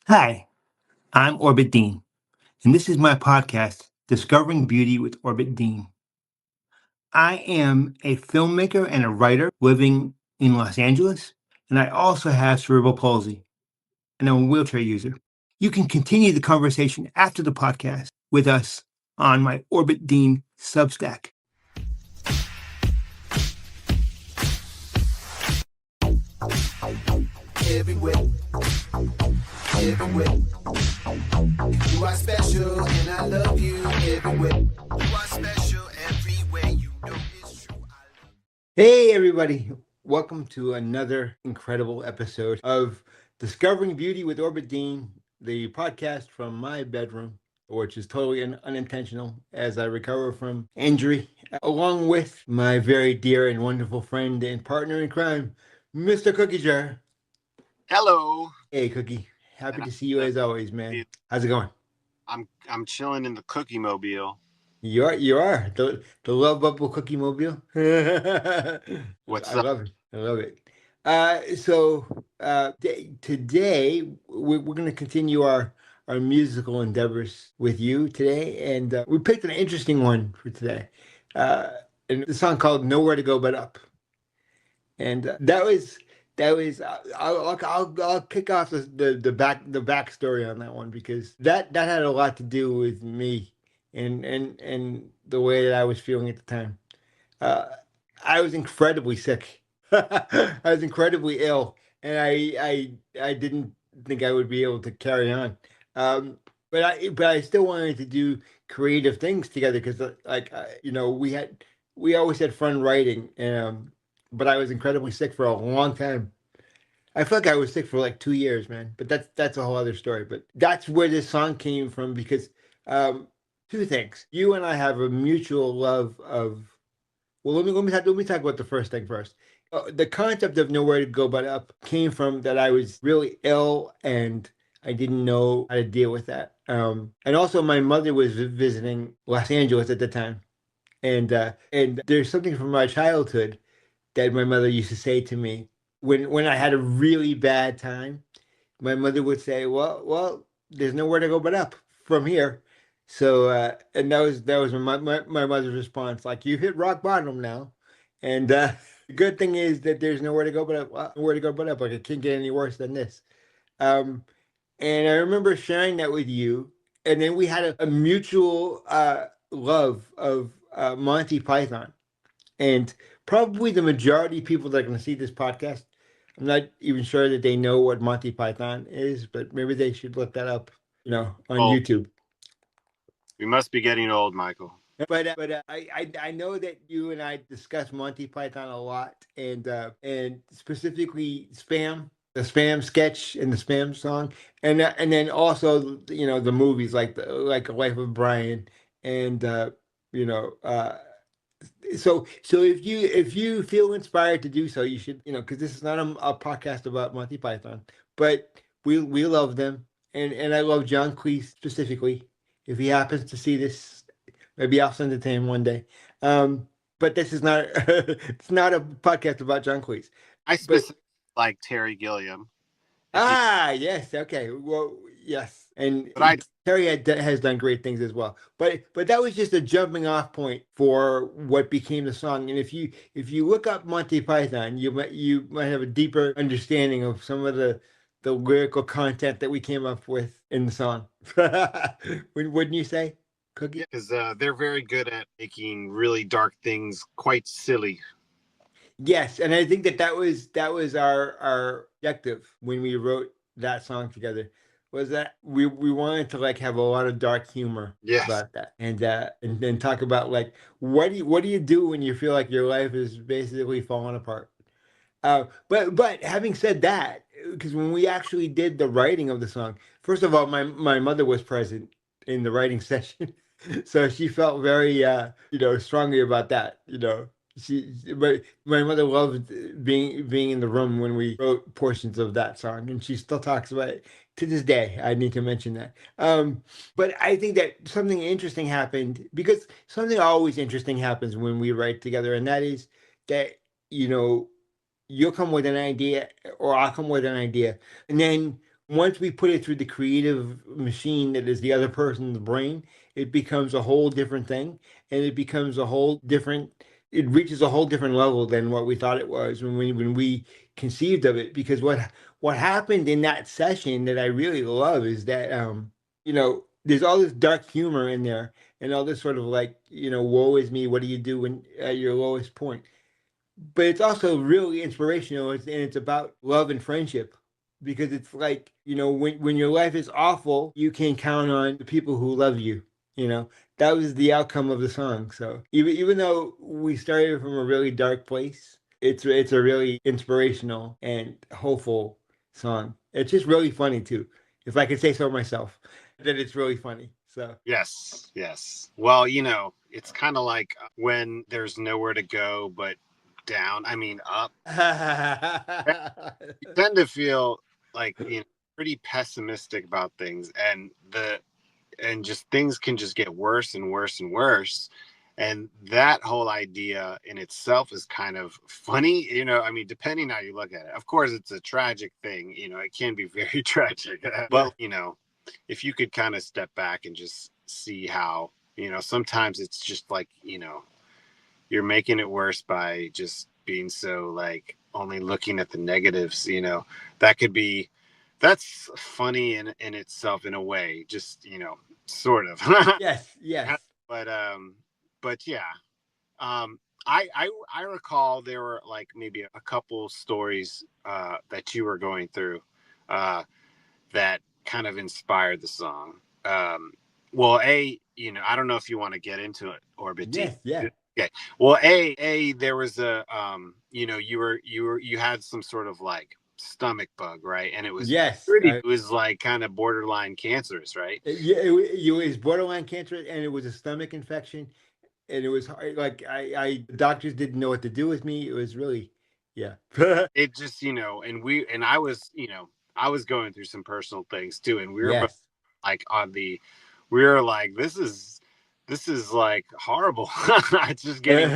Hi, I'm Orbit Dean, and this is my podcast, Discovering Beauty with Orbit Dean. I am a filmmaker and a writer living in Los Angeles, and I also have cerebral palsy, and I'm a wheelchair user. You can continue the conversation after the podcast with us on my Orbit Dean Substack. Everywhere, everywhere. You are special and I love you everywhere. You are special everywhere. You know it's true. Hey, everybody. Welcome to another incredible episode of Discovering Beauty with Orbit Dean, the podcast from my bedroom, which is totally unintentional as I recover from injury, along with my very dear and wonderful friend and partner in crime, Mr. Cookie Jar. Hello. Hey, Cookie. Happy And to see you as always, man. How's it going? I'm chilling in the cookie mobile. You are the Love Bubble Cookie Mobile. What's I up? love it. I love it. Today we're going to continue our musical endeavors with you today, and we picked an interesting one for today. And the song called "Nowhere to Go But Up," and I'll kick off the backstory on that one because that had a lot to do with me and the way that I was feeling at the time. Uh, I was incredibly sick. I was incredibly ill, and I didn't think I would be able to carry on. But I still wanted to do creative things together because we always had fun writing. But I was incredibly sick for a long time. I feel like I was sick for like 2 years, man. But that's a whole other story. But that's where this song came from because um, two things. You and I have a mutual love of. Well, let me talk about the first thing first. The concept of nowhere to go but up came from that I was really ill and I didn't know how to deal with that. And also, my mother was visiting Los Angeles at the time, and there's something from my childhood that my mother used to say to me when I had a really bad time. My mother would say, "Well, there's nowhere to go but up from here." So, and that was my mother's response, like, "You hit rock bottom now," and the good thing is that there's nowhere to go but up. Nowhere to go but up. Like it can't get any worse than this. Um, and I remember sharing that with you, and then we had a mutual love of Monty Python, and probably the majority of people that are going to see this podcast, I'm not even sure that they know what Monty Python is, but maybe they should look that up, on Oh, YouTube. we must be getting old, Michael. But I know that you and I discuss Monty Python a lot, and specifically Spam, the Spam sketch and the Spam song, and then also the movies like Life of Brian, and you know so if you feel inspired to do so, you should, because this is not a podcast about Monty Python, but we love them, and I love John Cleese specifically. If he happens to see this, maybe I'll send it to him one day. But this is not it's not a podcast about John Cleese. I But specifically like Terry Gilliam. yes, okay, well, yes, and But I Terry has done great things as well. But that was just a jumping off point for what became the song. And if you look up Monty Python, you might have a deeper understanding of some of the lyrical content that we came up with in the song. Wouldn't you say, Cookie? because they're very good at making really dark things quite silly. Yes, and I think that was our objective when we wrote that song together, was that we wanted to like have a lot of dark humor Yes. about that, and then talk about like what do you do when you feel like your life is basically falling apart. But having said that, because when we actually did the writing of the song, first of all, my mother was present in the writing session, so she felt very strongly about that. But my mother loved being in the room when we wrote portions of that song, and she still talks about it to this day. I need to mention that. But I think that something interesting happened because something always interesting happens when we write together, and that is that you know you'll come with an idea or I'll come with an idea, and then once we put it through the creative machine that is the other person's brain, it becomes a whole different thing, and it becomes a whole different. It reaches a whole different level than what we thought it was when we conceived of it. Because what happened in that session that I really love is that there's all this dark humor in there, and all this sort of like, woe is me. What do you do when at your lowest point? But it's also really inspirational, and it's about love and friendship, because it's like, when your life is awful, you can count on the people who love you. you know that was the outcome of the song. So even though we started from a really dark place, it's a really inspirational and hopeful song. It's just really funny too, if I could say so myself, that it's really funny. So Yes, yes. Well, it's kind of like when there's nowhere to go but down, I mean up. You tend to feel like, pretty pessimistic about things, and just things can just get worse and worse and worse. And that whole idea in itself is kind of funny, I mean, depending how you look at it. Of course, it's a tragic thing, it can be very tragic. But, if you could kind of step back and just see how, sometimes it's just like, you're making it worse by just being so like only looking at the negatives, that could be, that's funny in itself in a way, just, sort of. yes, yes. But yeah. I recall there were like maybe a couple stories that you were going through that kind of inspired the song. Well, I don't know if you want to get into it or a bit deep. Yes, yeah. Okay. Well, there was a you had some sort of like stomach bug, right? And it was Yes, it was like kind of borderline cancerous, right? yeah, it was borderline cancer, and it was a stomach infection, and it was like the doctors didn't know what to do with me. It was really, yeah. It just, and I was going through some personal things too, and we were both Yes. like we were like, this is like horrible. It's just getting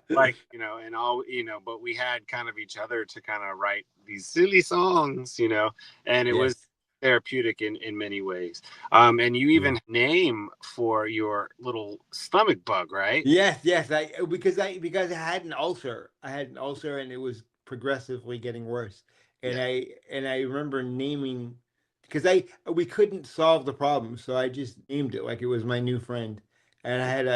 like, and all, but we had kind of each other to kind of write these silly songs, and it was Yes. therapeutic in many ways. And you Yeah. even name for your little stomach bug, right? Yes, yes. Because I had an ulcer. I had an ulcer, and it was progressively getting worse. And Yeah. I remember naming, because I we couldn't solve the problem, so I just named it like it was my new friend. And I had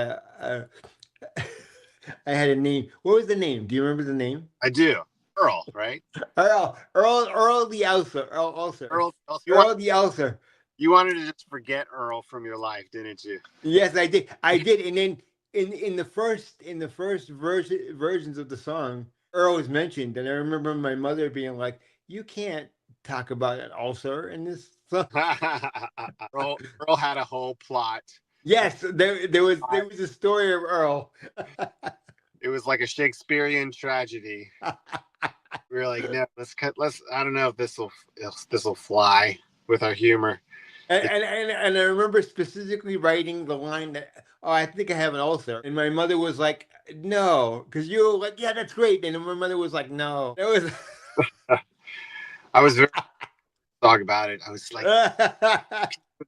I had a name. What was the name? Do you remember the name? I do. Earl, right? Earl the ulcer. Ulcer. Earl, Earl the ulcer. you wanted to just forget Earl from your life, didn't you? Yes, I did. I did. And then in the first versions of the song, Earl was mentioned, and I remember my mother being like, "You can't talk about an ulcer in this song." Earl had a whole plot. Yes, there was a story of Earl. It was like a Shakespearean tragedy. We were like, no, let's. I don't know if this will fly with our humor. And I remember specifically writing the line that, "Oh, I think I have an ulcer," and my mother was like, "No," because you were like, "Yeah, that's great," and my mother was like, "No." That was. I was very talk about it. I was like,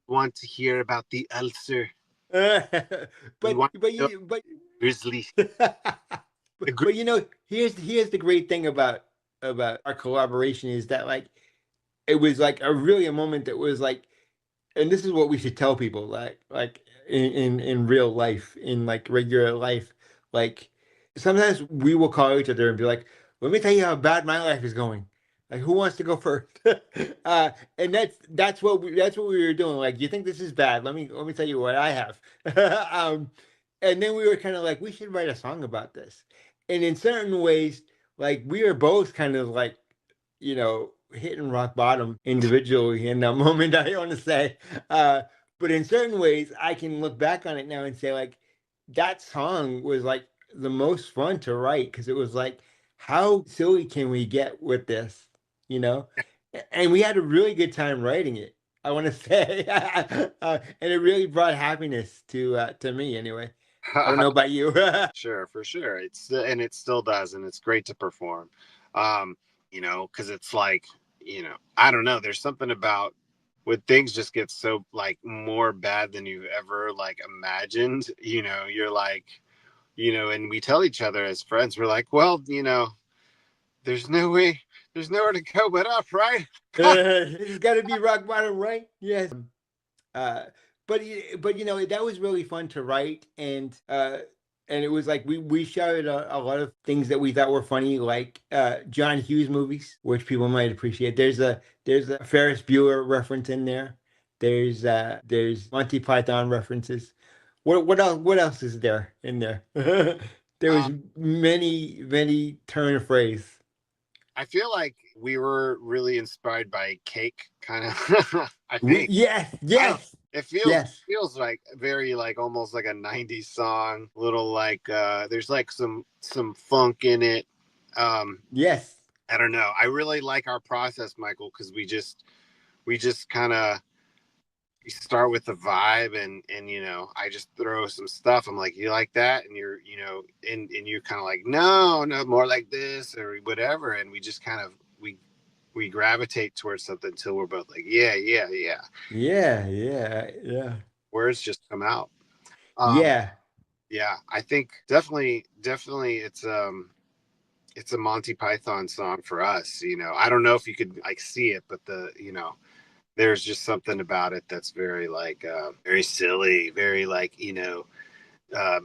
want to hear about the ulcer. but Grizzly. but here's the great thing about our collaboration is that, like, it was like a moment that was like, and this is what we should tell people, like in real life, in like regular life, like sometimes we will call each other and be like, "Let me tell you how bad my life is going." Like, who wants to go first? And that's what we were doing. Like, you think this is bad? Let me tell you what I have. um, and then we were kind of like, we should write a song about this. And in certain ways, like, we were both kind of like, hitting rock bottom individually in that moment, I want to say. But in certain ways, I can look back on it now and say, like, that song was like the most fun to write, because it was like, how silly can we get with this? You know? And we had a really good time writing it, I want to say. And it really brought happiness to me anyway. I don't know about you. Sure, for sure. And it still does, and it's great to perform. Because it's like, I don't know. There's something about when things just get so like more bad than you've ever like imagined, you're like, and we tell each other as friends, we're like, well, there's no way, there's nowhere to go but up, right? This has got to be rock bottom, right? Yes. Uh, but that was really fun to write, and it was like we shouted a lot of things that we thought were funny, like John Hughes movies, which people might appreciate. There's a Ferris Bueller reference in there. There's Monty Python references. What else is there in there? There Uh, was many turn of phrase. I feel like we were really inspired by Cake, kind of. I think. Yes, I don't. yes, It feels yes, feels like very like almost like a '90s song. Little like there's like some funk in it. Um, yes. I don't know. I really like our process, Michael, because we just kind of start with the vibe, and I just throw some stuff. I'm like, you like that, and you're and you're kind of like, no, no, more like this or whatever, and we just kind of we gravitate towards something until we're both like, yeah, yeah, yeah. Yeah, yeah, yeah. Words just come out. Um, Yeah. yeah, I think definitely it's a Monty Python song for us. I don't know if you could like see it, but there's just something about it that's very like very silly, very like uh,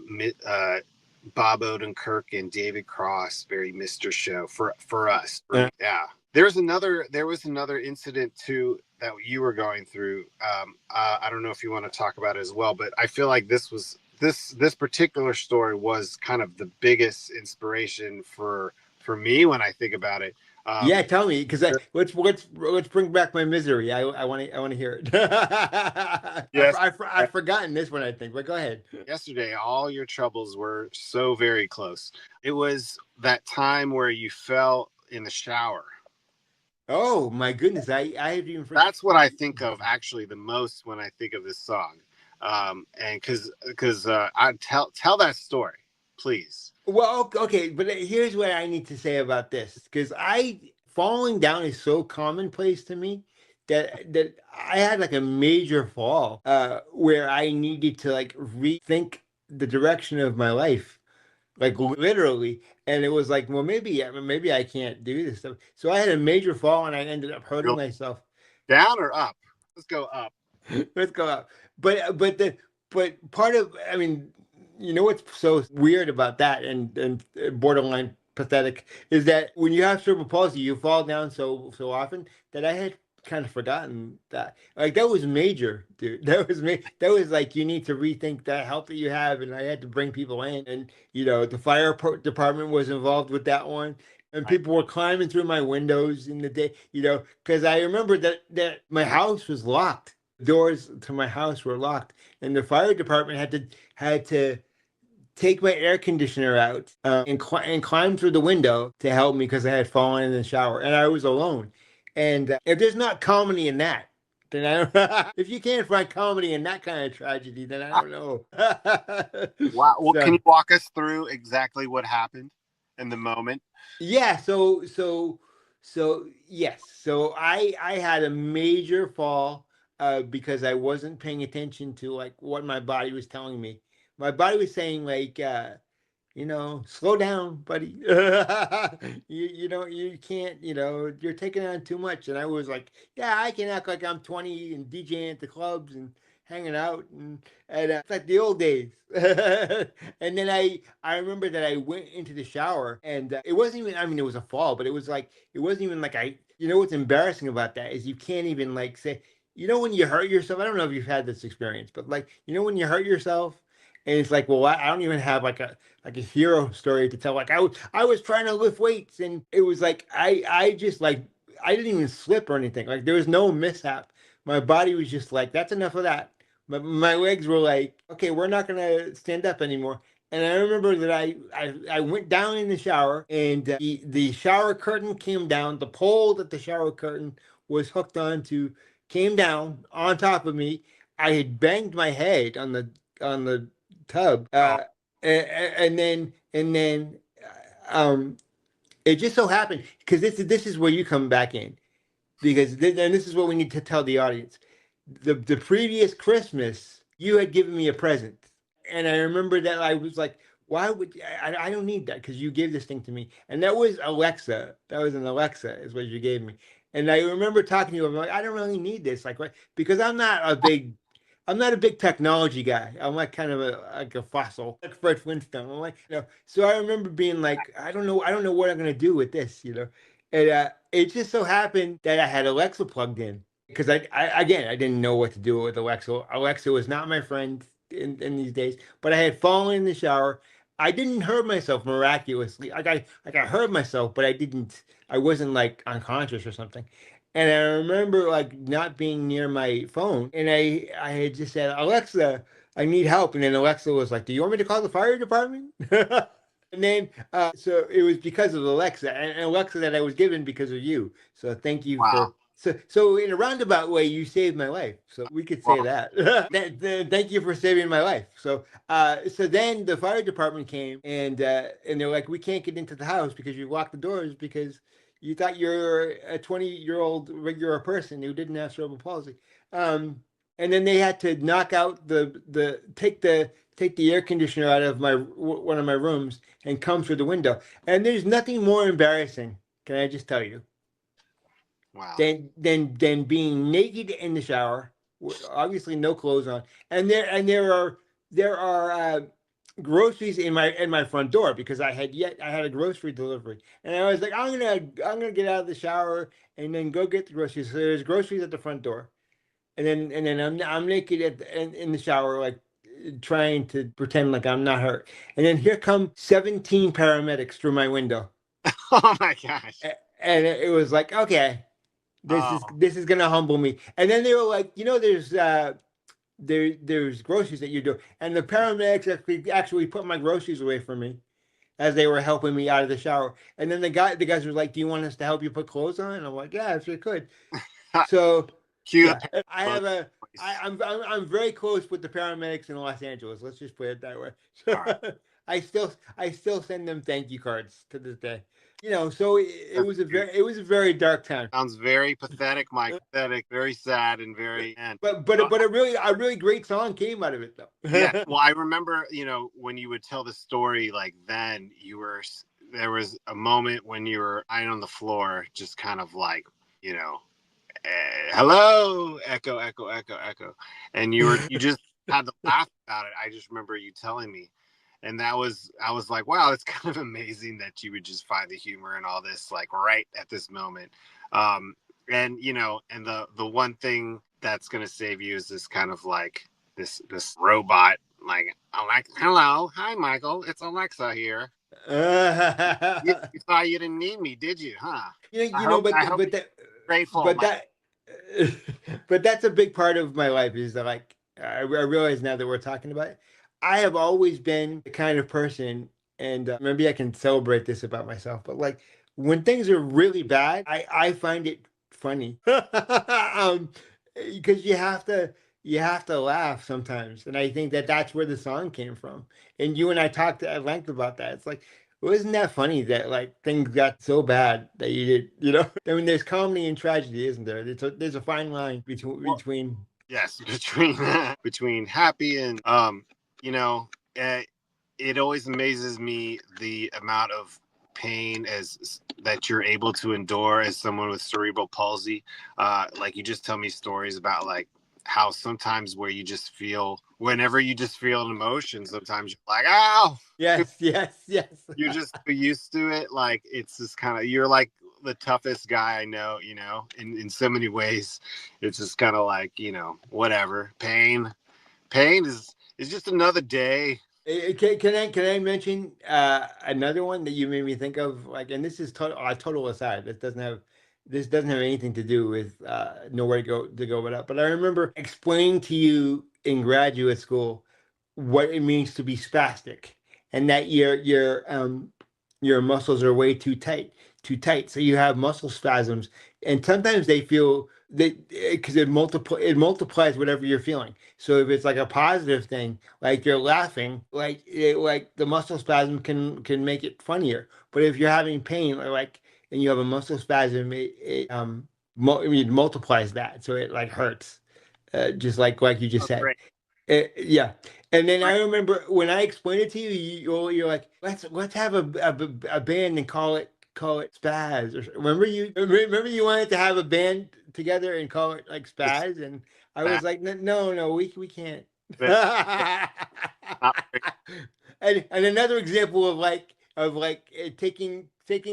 Bob Odenkirk and David Cross, very Mr. Show for us. Yeah, there was another incident too that you were going through. I don't know if you want to talk about it as well, but I feel like this particular story was kind of the biggest inspiration for me when I think about it. Yeah, tell me, because let's bring back my misery. I want to hear it. Yes, I've forgotten this one, I think, but go ahead. yesterday all your troubles were so very close. It was that time where you fell in the shower. Oh my goodness, I had even forgotten. That's what I think of actually the most when I think of this song. And because I tell that story, please. Well, okay, but here's what I need to say about this, because I falling down is so commonplace to me that I had like a major fall where I needed to like rethink the direction of my life, like literally. And it was like, well, maybe I can't do this stuff. So I had a major fall and I ended up hurting Go myself. down or up? Let's go up. Let's go out. But part of, I mean, what's so weird about that and borderline pathetic is that when you have cerebral palsy, you fall down so often that I had kind of forgotten that. Like that was major, dude. That was like you need to rethink that help that you have, and I had to bring people in, and the department was involved with that one. And I, people were climbing through my windows in the day, because I remember that my house was locked, doors to my house were locked, and the fire department had to take my air conditioner out and climb through the window to help me because I had fallen in the shower and I was alone. And if there's not comedy in that, then I don't. If you can't find comedy in that kind of tragedy, then I don't know. wow. Well, can So you walk us through exactly what happened in the moment? yeah, so yes, so I had a major fall because I wasn't paying attention to like what my body was telling me. My body was saying like slow down, buddy. You can't, you're taking on too much. And I was like, yeah, I can act like I'm 20 and DJing at the clubs and hanging out and it's like the old days. And then I remember that I went into the shower and it wasn't even, I mean, it was a fall, but it wasn't even like what's embarrassing about that is you can't even like say, when you hurt yourself, I don't know if you've had this experience, but like, when you hurt yourself and it's like, well, I don't even have like a hero story to tell. Like I was trying to lift weights and it was like I just like I didn't even slip or anything. Like there was no mishap. My body was just like, that's enough of that. My legs were like, okay, we're not gonna stand up anymore. And I remember that I went down in the shower and the shower curtain came down. The pole that the shower curtain was hooked onto came down on top of me. I had banged my head on the tub, Oh, and then it just so happened because this is where you come back in. because and this is what we need to tell the audience. The previous Christmas, you had given me a present, and I remember that I was like, "Why would I don't need that?" Because you gave this thing to me, and that was Alexa. That was an Alexa, is what you gave me. And I remember talking to you. I'm like, I don't really need this, like, what? Because I'm not a big technology guy. I'm like kind of a fossil, like Fred Flintstone. I'm like, So I remember being like, I don't know what I'm gonna do with this. And it just so happened that I had Alexa plugged in because again, I didn't know what to do with Alexa. Alexa was not my friend in these days, but I had fallen in the shower. I didn't hurt myself miraculously. I hurt myself, but I didn't. I wasn't like unconscious or something. And I remember like not being near my phone, and I had just said, Alexa, I need help. And then Alexa was like, do you want me to call the fire department? And then, so it was because of Alexa, and Alexa that I was given because of you. So thank you Wow. for. So in a roundabout way, you saved my life. So we could say Well, that. Thank you for saving my life. So then the fire department came, and they're like, we can't get into the house because you locked the doors because you thought you're a 20-year-old regular person who didn't have cerebral palsy. Um, and then they had to knock out take the air conditioner out of my one of my rooms and come through the window. And there's nothing more embarrassing, can I just tell you, wow. than being naked in the shower, obviously no clothes on, and there are groceries in my front door because I had a grocery delivery, and I was like, I'm gonna get out of the shower and then go get the groceries. So there's groceries at the front door, and then I'm naked in the shower, like trying to pretend like I'm not hurt. And then here come 17 paramedics through my window. Oh my gosh. And it was like, okay, Oh, this is gonna humble me. And then they were like, there's groceries that you do. And the paramedics actually put my groceries away from me as they were helping me out of the shower. And then the guys were like, do you want us to help you put clothes on? And I'm like, yeah, if you could. So cue the yeah, I book have voice. I'm very close with the paramedics in Los Angeles. Let's just put it that way. All right. So I still send them thank you cards to this day. So That's cute. it was a very dark time. Sounds very pathetic, Mike. Pathetic, very sad, and very and But a really great song came out of it yeah. though. Well, I remember, when you would tell the story, like then there was a moment when you were lying on the floor, just kind of like, you know, hello, echo, echo, echo, echo, and you just had to laugh about it. I just remember you telling me, and I was like, wow, it's kind of amazing that you would just find the humor and all this like right at this moment. And and the one thing that's gonna save you is this kind of like this robot, like, I'm like, hello, hi Michael, it's Alexa here. You thought you didn't need me, did you? Huh? I hope but you're that grateful, but Mike. that but that's a big part of my life is that, like, I realize now that we're talking about it, I have always been the kind of person, and maybe I can celebrate this about myself, but like when things are really bad, I find it funny. Because you have to laugh sometimes, and I think that that's where the song came from. And you and I talked at length about that. It's like, well, isn't that funny that like things got so bad that you did? I mean, there's comedy and tragedy, isn't there? There's a fine line Well, between. yes, between between happy and you know, uh, it always amazes me the amount of pain as that you're able to endure as someone with cerebral palsy. Like you just tell me stories about like how sometimes where you just feel whenever you just feel an emotion, sometimes you're like, ow, Yes, yes, yes. you're just so used to it. Like it's just kind of you're like the toughest guy I know, in so many ways. It's just kind of like, whatever. Pain is just another day. Can I mention another one that you made me think of? Like, and this is a total aside. This doesn't have anything to do with nowhere to go with that. But I remember explaining to you in graduate school what it means to be spastic, and that your muscles are way too tight. So you have muscle spasms, and sometimes they feel that because it multiplies whatever you're feeling. So if it's like a positive thing, like you're laughing, like the muscle spasm can make it funnier. But if you're having pain, or like and you have a muscle spasm, I mean, multiplies that, so it like hurts, just like you just Oh, said. great. Yeah. And then Great. I remember when I explained it to you, you're like, let's have a band and call it Spaz. Remember you wanted to have a band together and call it like It's Spaz, and I that, was like, no, we can't. that, that's not very And another example of like taking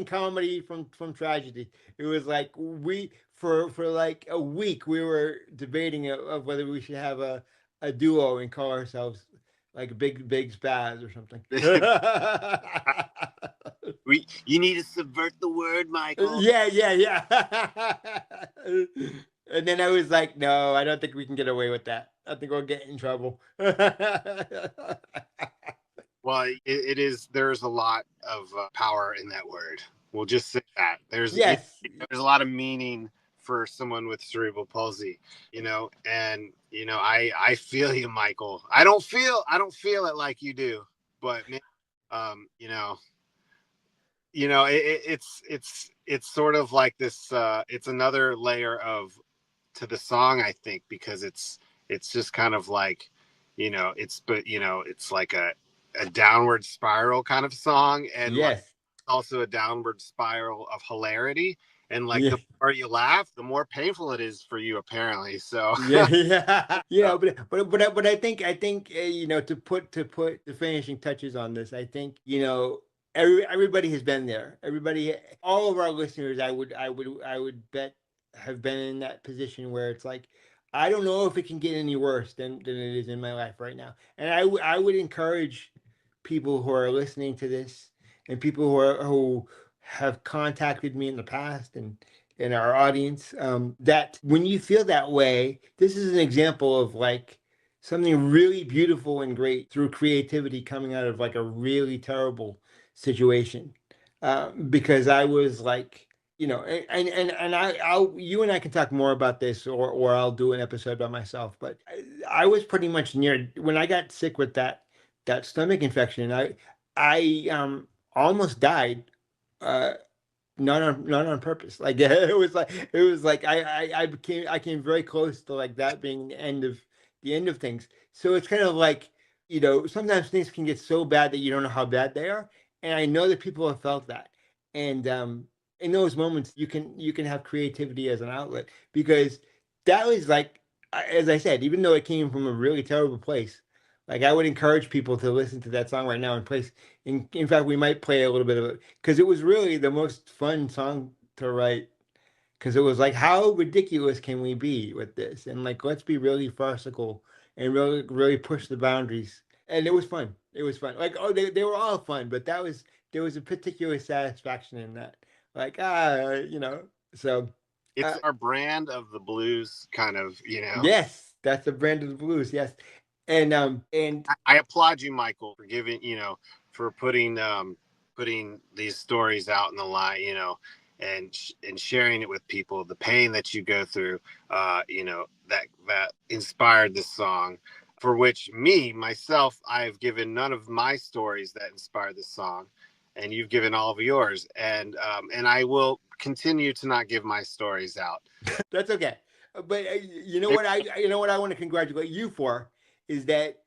comedy from tragedy. It was like we for like a week we were debating of whether we should have a duo and call ourselves like big spaz or something. you need to subvert the word, Michael. Yeah. And then I was like, no, I don't think we can get away with that. I think we'll get in trouble. Well, it is. There's a lot of power in that word. We'll just say that Yes. there's a lot of meaning for someone with cerebral palsy, and I feel you, Michael. I don't feel it like you do, but man, um, you know, it's sort of like this. It's another layer of to the song, I think, because it's just kind of like, it's like a downward spiral kind of song, and like Yes. also a downward spiral of hilarity. And like Yeah. the more you laugh, the more painful it is for you, apparently. So, Yeah. so But I think to put the finishing touches on this, I think everybody has been there. All of our listeners, I would bet have been in that position where it's like, I don't know if it can get any worse than it is in my life right now. And I would encourage people who are listening to this and people who have contacted me in the past and in our audience, that when you feel that way, this is an example of like something really beautiful and great through creativity coming out of like a really terrible situation. Because I was like, you and I can talk more about this, or I'll do an episode by myself. But I was pretty much near when I got sick with that stomach infection. I almost died. Uh, not on purpose. Like it was like I came very close to like that being the end of things. So it's kind of like, sometimes things can get so bad that you don't know how bad they are. And I know that people have felt that. And in those moments you can have creativity as an outlet, because that was like, as I said, even though it came from a really terrible place, like I would encourage people to listen to that song right now and place. In fact, we might play a little bit of it because it was really the most fun song to write. Because it was like, how ridiculous can we be with this? And like, let's be really farcical and really, really push the boundaries. And it was fun. It was fun. Like, oh, they were all fun, but there was a particular satisfaction in that. Like, so, it's uh, our brand of the blues, kind of. yes, that's the brand of the blues. Yes. And I applaud you, Michael, for giving, for putting these stories out in the light, and sharing it with people, the pain that you go through, that inspired this song, for which myself, I've given none of my stories that inspired this song, and you've given all of yours, and I will continue to not give my stories out. that's okay. But you know what I want to congratulate you for is that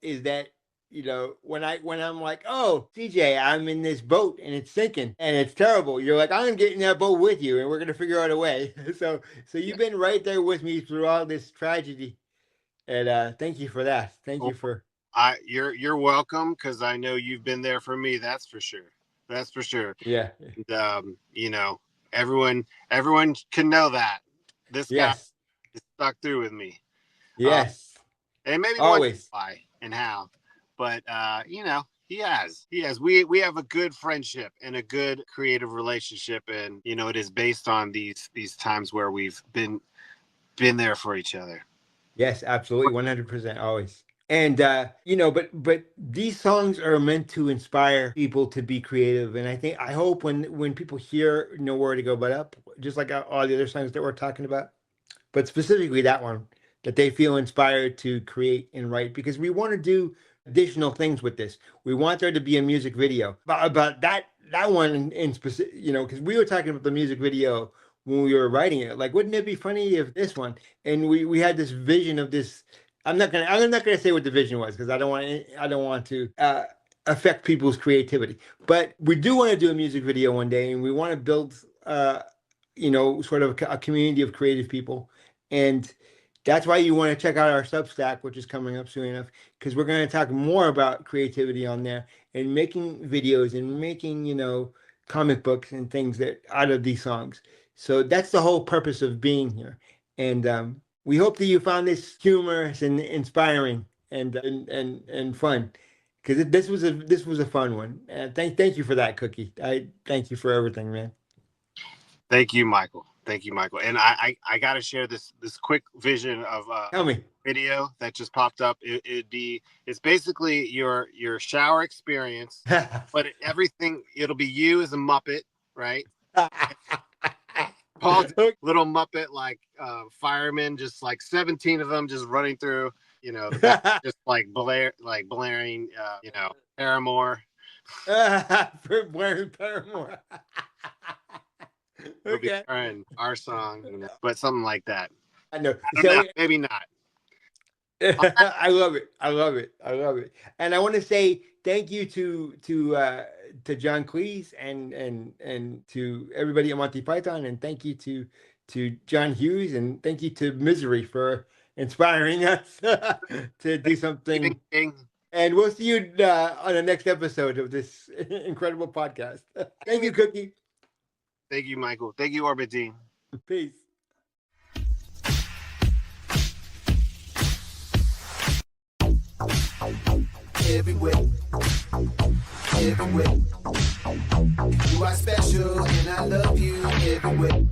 when I'm like, oh, CJ, I'm in this boat and it's sinking and it's terrible. You're like, I'm getting that boat with you and we're gonna figure out a way. So you've been right there with me through all this tragedy, and thank you for that. Thank you for. You're welcome, because I know you've been there for me. That's for sure. That's for sure. Yeah. And, everyone can know that this guy Yes. is stuck through with me. Yes. And maybe wonder Always. why and how, but he has. We have a good friendship and a good creative relationship, and it is based on these times where we've been there for each other. Yes, absolutely, 100%, always. And but these songs are meant to inspire people to be creative, and I hope when people hear "Nowhere to Go But Up," just like all the other songs that we're talking about, but specifically that one, that they feel inspired to create and write, because we want to do additional things with this. We want there to be a music video about that one in specific, because we were talking about the music video when we were writing it. Like, wouldn't it be funny if this one? And we had this vision of this. I'm not gonna say what the vision was because I don't want to affect people's creativity. But we do want to do a music video one day, and we want to build sort of a community of creative people. And that's why you want to check out our Substack, which is coming up soon enough, because we're going to talk more about creativity on there and making videos and making, comic books and things that out of these songs. So that's the whole purpose of being here. And we hope that you found this humorous and inspiring and fun, because this was a fun one. Thank you for that, Cookie. I thank you for everything, man. Thank you, Michael. Thank you, Michael. And I got to share this quick vision of Tell me. Video that just popped up. It's basically your shower experience, but it'll be you as a Muppet, right? Paul's little Muppet, like firemen, just like 17 of them just running through, just like blaring, Paramore. Blaring Paramore. We'll be trying our song, but something like that. I know. Maybe not. I love it. I love it. I love it. And I want to say thank you to John Cleese and to everybody at Monty Python, and thank you to John Hughes, and thank you to Misery for inspiring us to do something. And we'll see you on the next episode of this incredible podcast. Thank you, Cookie. Thank you, Michael. Thank you, Orbit Deen. Peace. Everywhere, everywhere. You are special and I love you everywhere.